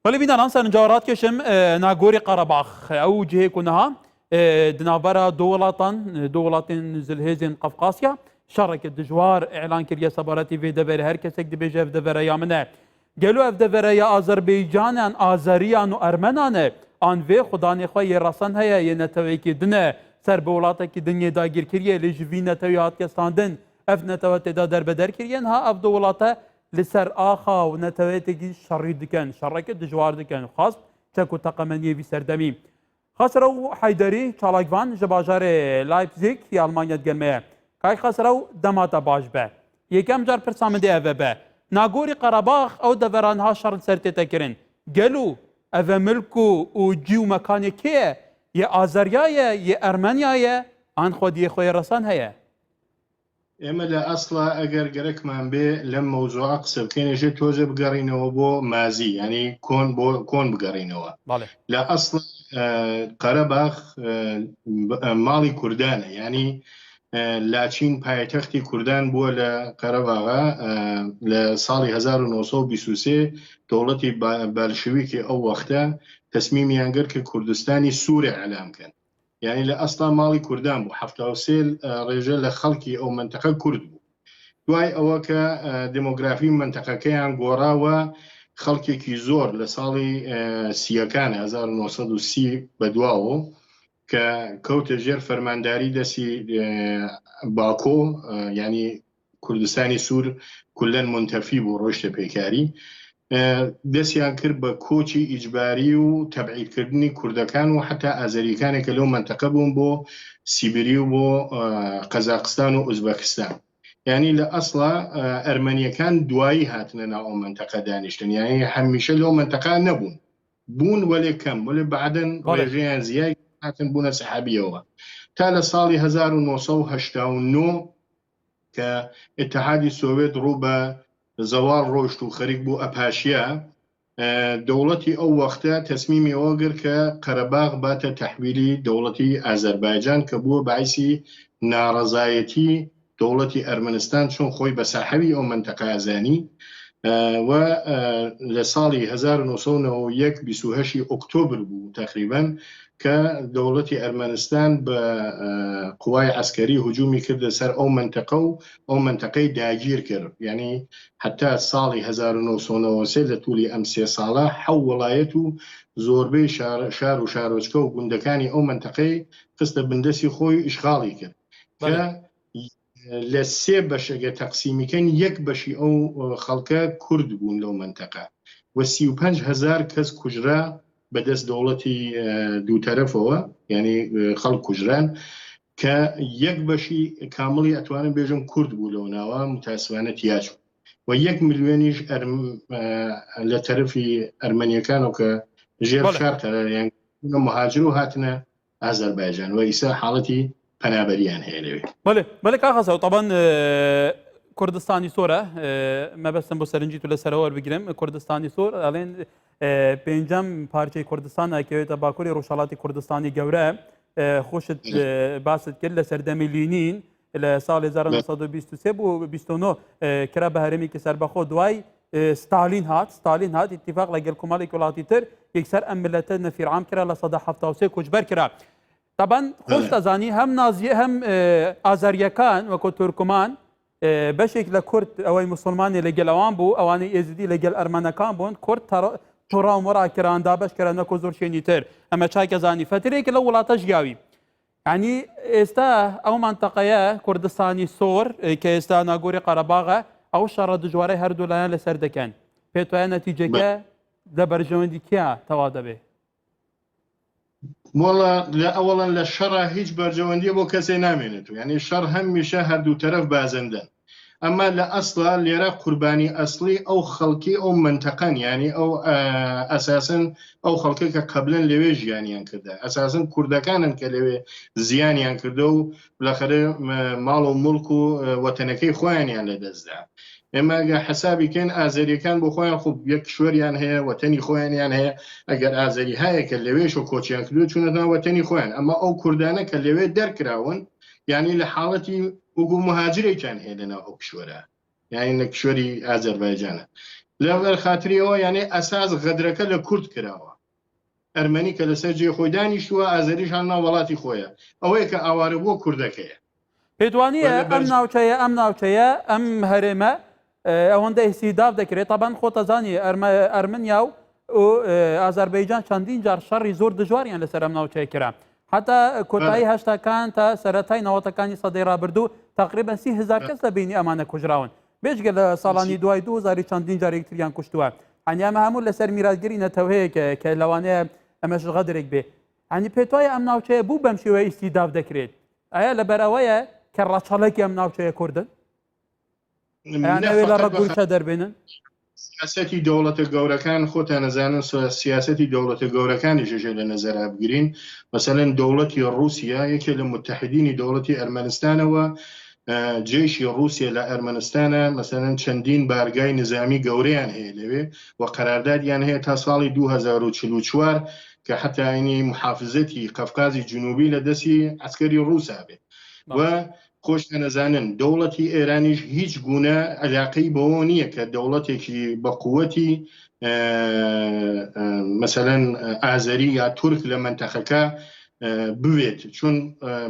ولی بیدان انسان جارات کشم ناگوری قرباخ او جهه کنها دنابرا دولتان زلهزین قفقاسیا شارك الدجوار اعلان كريا سبارتي في دبر هر كسك دبيجه في دبر يامنه قالوا اف دبر يا اذربيجان ان ازريان وارمنان ان في خداني خوي رسن هيا ينتويكي دنه سر بولاتك دنيا داگير كريا لجوينا تويات كستاندن اف نتوت دا در بدر كريان ها اف دولاته لسر آخا و نتويتكي شري دكن شرك الدجوار دكن خاص تكو تقمنيه في سردمي خسروا حيدري تشالاكفان جباجار لايبزيج في المانيا دگمه کای خسرو دماتا باش به یکم جار پرسامده اوه به ناگوری قرباخ او دورانها شرط سرتی تکرین گلو اوه ملکو و جیو مکانی که یه آذریایه یه ارمنیایه آن خودی خوی رسان هیه ئێمە لە ئەسڵا ئەگەر گەرەکمان بێ لەم مەوزوعە قسە بکەینەژێ تۆزە بگەڕینەوە بۆ مازی ینی کۆن بگەڕینەوە لە ئەسڵ قەرەباخ ماڵی کوردانە ینی لاچین پایتەختی کوردان بووە لە قەرەباغا لە ساڵی 1923 دەوڵەتی بەلشویکی ئەو وەختە تەسمیمیان گرت کە کوردستانی سوورە ئەعلام کەن يعني لأصلا مالي كردان بو حفتا وسيل رجال لخلقي أو منطقة كرد بو دواي أوكا ديموغرافي منطقة كيان قوراوا خلقي كي زور لصالي سياكان 1930 بدواو كوت جير فرمانداري دسي باكو يعني كردستاني سور كلن منتفي بو روشت بيكاري دەستیان کرد بە کۆچی ئیجباری و تەبعیدکردنی کوردەکان و حتا ئازەریەکانێکە لەو منتەقە بوون بۆ سیبری و بۆ قەزاقستان و ئوزبەکستان یعنی لە ئەسڵا ئەرمەنیەکان دوایی هاتنە ناو ئەو منتەقە دانیشتن یعنی هەمیشە لەو منتەقە نەبوون بوون وەلێ کەم وەلێ بەعدەن ڕێژەیان زیای هاتن بوونە سەحابیەوە تا لە ساڵی 1989 کە ئیتحادی سۆڤێت ڕوو بە زەوار ڕۆشت و خەریک بوو ئەپاشیا دەوڵەتی ئەو وەختە تەسمیمی ئەوە گرت کە قەرەباغ باتە تەحویلی دەوڵەتی ئازەربایجان کە بووە باعیسی ناڕەزایەتی دەوڵەتی ئەرمەنستان چون خۆی بە ساحەوی ئەو منتەقە ئازانی و لە ساڵی 1991 28 ئۆکتۆبر بوو تقریبا کە دەوڵەتی ئەرمەنستان بە قوای عسکەری هجومی کردە سەر ئەو منتەقە و ئەو منتەقەی داگیر کرد یعنی حتا ساڵی 1993 لە توولی ئەم سێ ساڵە حەو وڵایەت و زۆربەی شار و شارۆچکە و گوندەکانی ئەو منتەقەی خستە بندەسی خۆی ئیشغاڵی کرد کە لە سێ بەشەگە تەقسیمیکەن یەک بەشی ئەو خەڵکە کورد بوون لەو منتەقە و 35,000 کەس کوژرا بەدەست دەوڵەتی دووتەرەفەوە یعنی خەڵک کوژران کە یەک بەشی کامڵی ئەتوانم بێژم کورد بوو لەو ناوە متاسفانە تیاچوو و 1 ملیۆنیش لە تەرەفی ئەرمەنیەکانەوە کە ژێر شارتەیان مهاجر و هاتنە ئازەربایجان و ئیسا حاڵەتی پەنابەریان هەیە لەوێ بەڵێ کاخەسەو طبعاً کوردستانی سۆرە مەبەستم بۆ سەرنجیت و لەسەرەوە وەربگرم کوردستانی سۆر ئەڵێن پێنجەم پارچەی کوردستان ئەکەوێتە باکووری ڕۆژهەڵاتی کوردستانی گەورە خۆشت باست کرد لە سەردەمی لینین لە ساڵی 1923 بوو 29 کرا بە هەرێمێکی سەربەخۆ دوای ستالین هات اتفاق لەگەڵ کۆمەڵێکی وڵاتی تر یەکسەر ئەم ملەتە نەفیرعام کرا لە سەدە 73 کوچبەر کرا طبعاً خۆش دەزانی هەم نازیە هەم ئازاریەکان وەکو تورکمان بەشێک لە کورد ئەوەی موسڵمانی لەگەڵەوان بوو ئەوانەی ئێزیدی لەگەڵ ئەرمەنەکان بوون کورد تۆڕاو مۆڕاکران دابەشکران نەکۆ زۆر شوێنی تر ئەمە چاکەزانی فەترێکی لە وڵاتە ژیاوی ینی ئێستا ئەو مانتەقەیە کوردستانی سۆر کە ئێستا ناگۆری قەرەباغە ئەو شەڕە دژوارەی هەردوو لایەن لەسەر دەکەن پێت وایە نەتیجەکە لە بەرژەوەندی کیا تەوا دەبێ وڵا لە ئەوڵەن لە شەڕە هیچ بەرجەوەندیە بۆ کەسێ نامێنێت و ینی شەڕ هەمیشە هەردوو تەرەف بازەندەن ئەمە لە ئەسڵا لێرە قوربانی ئەسڵی ئەو خەڵکی ئەو منتەقەن ینی ئەو ئەساسن ئەو خەڵکی کە قەبلەن لەوێ ژیانیان کردە ئەساسن کوردەکانن کە لەوێ زیانیان کردە و لەخەرە ماڵ و مڵک و وەتەنەکەی خۆیانیان لەدەستدا ئێمە ئەگە حسابی کەن ئازەریەکان بۆ خۆیان خوب یەک شوێریان هەیە وەتەنی خۆیانیان هەیە ئەگەر ئازەری هەیە کە لەوێش و کۆچیان کردو چونەتەوە وەتەنی خۆیان ئەمە ئەو کوردانە کە لەوێ دەرکراون یعنی لە حاڵەتی وەکو مهاجرێکیان هەیە لەناو ئەو کشوەرە یعنی لە کشوەری ئازەربایجانە لەبەر خاتریەوە یعنی ئەساس غەدرەکە لە کورد کراوە ئەرمەنی کە لەسەر جێ خۆی دانیشتووە ئازەریش هەر ناو وڵاتی خۆیە ئەوەیە کە ئاوارە بۆ کوردەکەیە پێتوانیە ئەم ناوچەیە ئەم هەرێمە ئەوەندە ئیسیداف دەکرێت تابان خۆتەزانی ئەرمنیا و ئازەربەیجان چەندین جار شەڕی زۆر دژواریان لەسەر ئەم ناوچەیە کرا حتا کۆتایی هەشتاکان تا سەرەتای نەوەتەکانی سەدەی ڕابردوو تقریبا 30,000 کەس لە بینی ئەمانە کوژراون بێژگە لە ساڵانی دوای 2000 چەندین جار یەکتریان کوشتووە هەنی ئەمە هەموو لەسەر میراثگیری نەتەوەیەکە کە لەوانەیە ئەمەش غەدرێک بێ هەنی پێت وایە ئەم ناوچەیە بوو بەم شێوەیە ئیسیداف دەکرێت ئایا لەبەرەوەیە کە ڕەچەڵێکی ئەم ناوچەیە کوردن لە ڕەگوورچە دەربێنن سیاسەتی دەوڵەتە گەورەکان خۆتان نەزانن سیاسەتی دەوڵەتە گەورەکانی ژێژە لە نەزەرا بگرین مەسەلەن دەوڵەتی رووسیا یەکێ لە متحدینی دەوڵەتی ئەرمەنستانەوە جێشی رووسیا لە ئەرمەنستانە مەسەلەن چەندین بارگای نظامی گەورەیان هەیە لەوێ و قەراردادیان هەیە تا ساڵی 2044 کە حتاینی محافزەتی قەفقازی جنوبی لە دەستی عسکەری رووسا بێ و خۆشتە نەزانن دەوڵەتی ئێرانیش هیچ گونە علاقەی بەوە نییە کە دەوڵەتێکی بە قووەتی مەسەلەن ئازەری یا تورک لە منتەخەکە بوێت چون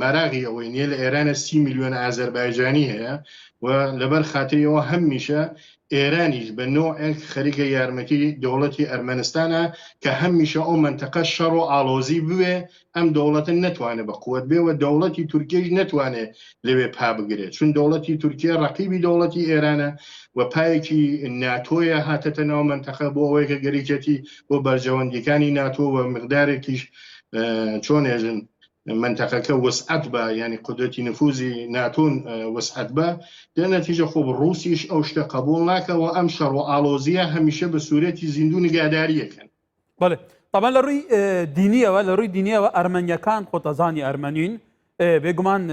مەراغی ئەوەی نیە لە ئێرانە 30 میلیۆن ئازەربایجانی هەیە و لەبەر خاتریەوە هەمیشە ئێرانیش بە نوعێک خەریکە یارمەتی دەوڵەتی ئەرمەنستانە کە هەمیشە ئەو منتەقە شەڕ و ئاڵۆزی بوێ ئەم دەوڵەتن نەتوانێت بە قووەت بێ و دەوڵەتی تورکیش نەتوانێت لەوێ پا بگرێت چون دەوڵەتی تورکیا ڕەقیبی دەوڵەتی ئێرانە و پایەکی ناتۆیە هاتەتە ناو منتەقە بۆ ئەوەی کە گەریکەتی بۆ بەرژەوەندیەکانی ناتۆ و مقدارێکیش چۆنێژن منتەقەکە وسعەت بە ینی قدرەتی نفوزی ناتۆن وسعەت بە لە نەتیجە خۆ ڕووسیش ئەو شتە قبول ناکەوە ئەم شەڕ و ئاڵۆزیە هەمیشە بە سوورەتی زیندوو نگاداریەکەن بەڵێ طبعا لە ڕووی دینیەوە لە ڕووی دینیەوە ئەرمەنیەکان خۆتەزانی ئەرمەنین بێگومان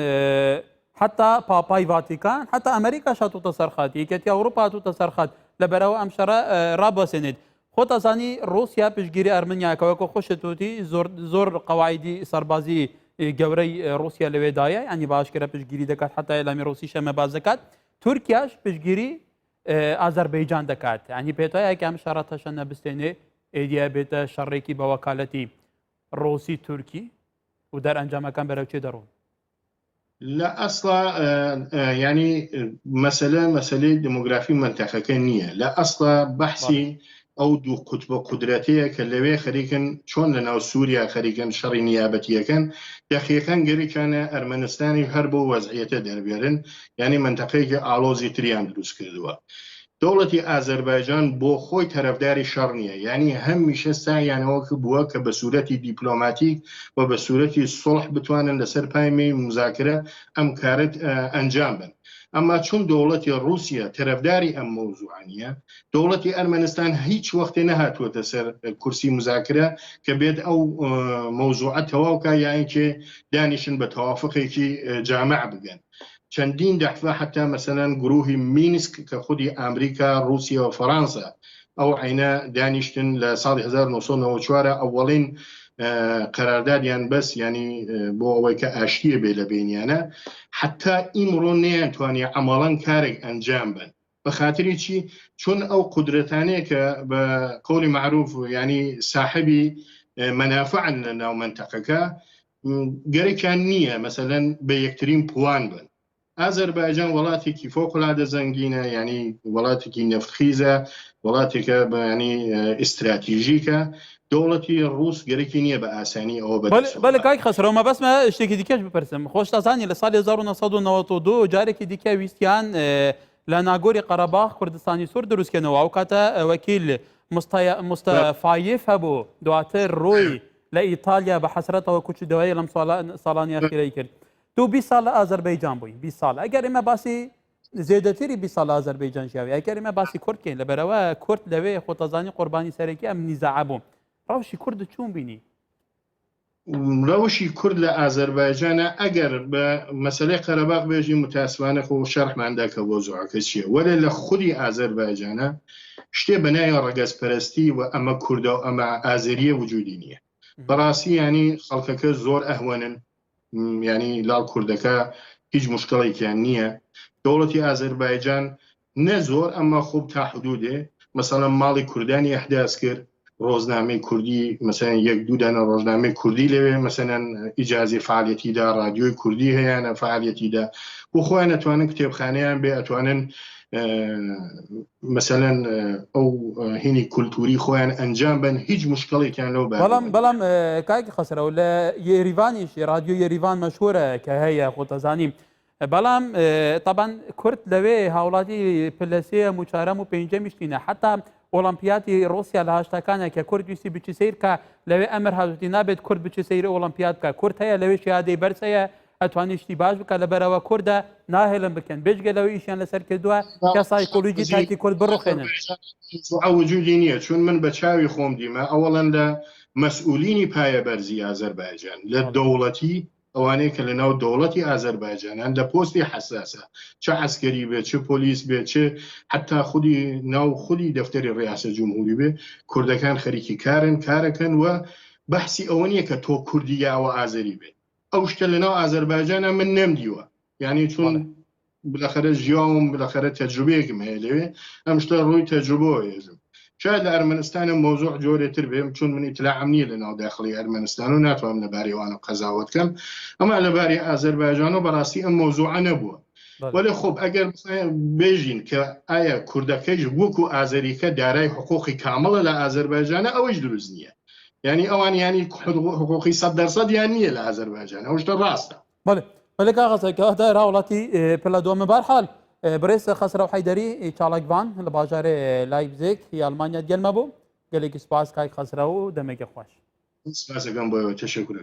حتا پاپای ڤاتیکان حتا ئەمریکا هاتووتە سەرخات یەکێتی ئەوروپا هاتووتە سەرخات لەبەرەوە ئەم شەڕە ڕابەسێنێت خۆتەزانی رووسیا پشگیری ئەرمەنیاکەوەکە خۆشتوتی زۆر قەواعیدی سەربازی گەورەی رووسیا لەوێدایە ینی باشکرە پشگیری دەکات حتا ئێلامی ڕووسی شەمە باز دەکات تورکیاش پشگیری ئازەربەیجان دەکات ینی پێت وایە کە ئەم شەڕە تەشە نەبستێنێ ئێدیا بێتە شەڕێکی بە وەکالەتی ڕۆسی تورکی و دەرئەنجامەکان بەرەو چێ دەڕۆن لە ئەسڵا ینی مەسەلەی دموگرافی منتەخەکە نییە لە ئەسڵا بەحسی ئەو دوو قوتبە قودرەتەیە کە لەوێ خەریکن چۆن لە ناو سووریا خەریکن شەڕی نیابەتیەکەن دەخیەکان گەریکانە ئەرمەنستانی هەر بۆ وەزعیەتە دەربێرن ینی منتەقەیەکی ئاڵۆزی تریان دروست کردووە دەوڵەتی ئازەربایجان بۆ خۆی تەرەفداری شەڕ نییە ینی هەمیشە سایانەوە بووە کە بە سوورەتی دیپلۆماتیک و بە سوورەتی سڵح بتوانن لەسەر پایمەی مزاکرە ئەم کارت ئەنجام بن ئەمما چون دەوڵەتی رووسیا تەرەفداری ئەم مۆزوعانیە دەوڵەتی ئەرمەنستان هیچ وەختێ نەهاتووەتە سەر کورسی مزاکرە کە بێت ئەو مۆزوعە تەواوکە یانکێ دانیشن بە تەوافقێکی جامع بگەن چەندین دەحفە حتا مەسەلەن گروهی مینسک کە خودی ئەمریکا رووسیا و فەڕەنسا ئەو عینە دانیشتن لە ساڵی 1994 ئەوەڵین قەراردادیان بەس ینی بۆ ئەوەی کە ئاشتیە بێ لە بینیانە حتا ئیمڕۆ نەیانتوانێ عەمەڵەن کارێک ئەنجام بن بە خاتری چی چون ئەو قودرەتانەیە کە بە قەولی معروف ینی ساحبی مەنافعن لە ناو منتەقەکە گەرەکیان نییە مەسەلەن بە یەکترین پوان بن ئازەربایجان وڵاتێکی فۆقڵادە زەنگینە ینی وڵاتێکی نەفتخیزە وڵاتێکە ینی ئستراتیژیکە دەوڵەتی ڕووس گەرەکی نییە بە ئاسانی ئەوە بەڵێ کاک خەسەرەوە بەسمە شتێکی دیکەش بپرسم خۆشتەزانی لە ساڵی 1992 جارێکی دیکە ویستیان لە ناگۆری قەرەباخ کوردستانی سوور دروستکەنەوە ئەو کاتە وەکیل مستەفایف هەبوو دواتر ڕۆی لە ئیتالیا بە حەسرەتەوە کوچدەوەی لەم ساڵانی ئەخیرەی کرد تو 20 ساڵ لە ئازەربەیجان بووی 20 ساڵ ئەگەر ئێمە باسی زێدەتری 20 ساڵ لە ئازەربەیجان ژیاوی ئەگەر ئێمە باسی کورد بکەین لەبەرەوە کورد لەوێ خۆتەزانی قوربانی سەرەکی ئەم نیزاعە بوو ڕەوشی کورد چۆن بینی ڕەوشی کورد لە ئازەربایجانە ئەگەر بە مەسەلەی قەرەباغ بێژی متاسفانە خۆ شەرحماندا کە بۆ زۆعەکە چییە وەرە لە خودی ئازەربایجانە شتێ بەنای ڕەگەزپەرستی و ئەمە کووردە و ئەمە ئازەریە وجودی نییە بەڕاستی ینی خەڵکەکە زۆر ئەهوەنن ینی لاڵ کوردەکە هیچ مشکڵێکیان نییە دەوڵەتی ئازەربایجان نە زۆر ئەمما خوب تا حدودێ مثلا ماڵی کوردانی ئەحداس کرد ڕۆژنامەی کوردی مثلا یەک دوو دانە ڕۆژنامەی کوردی لەوێ مثلا ئیجازی فعالیەتیدا ڕادیۆی کوردی هەیەە فعالیەتیدا بۆ خۆیان ئەتوانن کتێبخانەیان بێ ئەتوانن مثلا ئەو هینی کولتوری خۆیان ئەنجام بن هیچ مشکڵێکیان لەو بەڵام کاکی خەسەرەوە لە یێریڤانیش رادیۆ یێریڤان مەشهورە کە هەیە خۆتەزانیم بەڵام طبعاً کورد لەوێ هاوڵاتی پلەسەیە موچارەم و پێنجەمیشتینە حتا ئۆلمپیاتی ڕۆسیا لە هاشتاکانە کە کورد ویستی بچی سیر کە لەوێ ئەمر هاوتی نابێت کورد بچی سیر ئۆلمپیاد کە کورد هەیە لەوێ شیادەی بەرز هەیە ئەتوانیشتی باش بکە لەبەرەوە کووردە ناهێڵن بکەن بێژگە لەوەی ئیشیان لەسەر کردووە کە سایکۆلۆژی تاکی کورد بڕوخێنن وجودی نییە چون من بە چاوی خۆم دیمە ئەوەڵەن لە مەسئولینی پایە بەرزی ئازەربایجان لە دەوڵەتی ئەوانەیە کە لە ناو دەوڵەتی ئازەربایجانان لە پۆستی حساسە چه عسکەری بێت چه پۆلیس بێت چه حتا خودی ناو خودی دەفتەری ڕیاسە جمهوری بێ کوردەکان خەریکی کارەکەن و بەحسی ئەوە نییە کە تۆ کوردی یاوە ئازەری بێت ئەو شتە لەناو ئازەربایجانە من نەمدیوە یعنی چون بالاخره ژیاوم بالاخره تەجروبەیەکم هەیە لەوێ ئەم شتە ڕووی تەجروبەوە هێزم شاید لە ئەرمەنستانە مۆزوع جۆرێتر بێم چون من ئیتلاعم نییە لە ناو داخلی ئەرمەنستان و ناتوانم لەبارەی ئەوانە قەزاوت بکەم ئەمە لەبارەی ئازەربایجان و بەڕاستی ئەم مۆزوعە نەبووە ولی خب ئەگەر بێژین کە ئایا کوردەکەیش وەکو ئازەریکە دارای حقوقی کامڵە لە ئازەربایجانە ئەوەش دروست نییە یعنی ئەوان ینی حقوقی 100% یان نییە لە ئازەربایجان ئەو شتە ڕاستە بەڵێ کاغەزەکەدا هاوڵاتی پلە دووەمە بەرحاڵ برێسە خەسرە و حەیدەری چاڵکبان لە باژارێ لایپزیگ هی ئەڵمانیا گەلمە بوو گەلێکی سوپاس کاک خەسرە و دەمێکی خۆش سپاسەکەم بۆ تەشەکر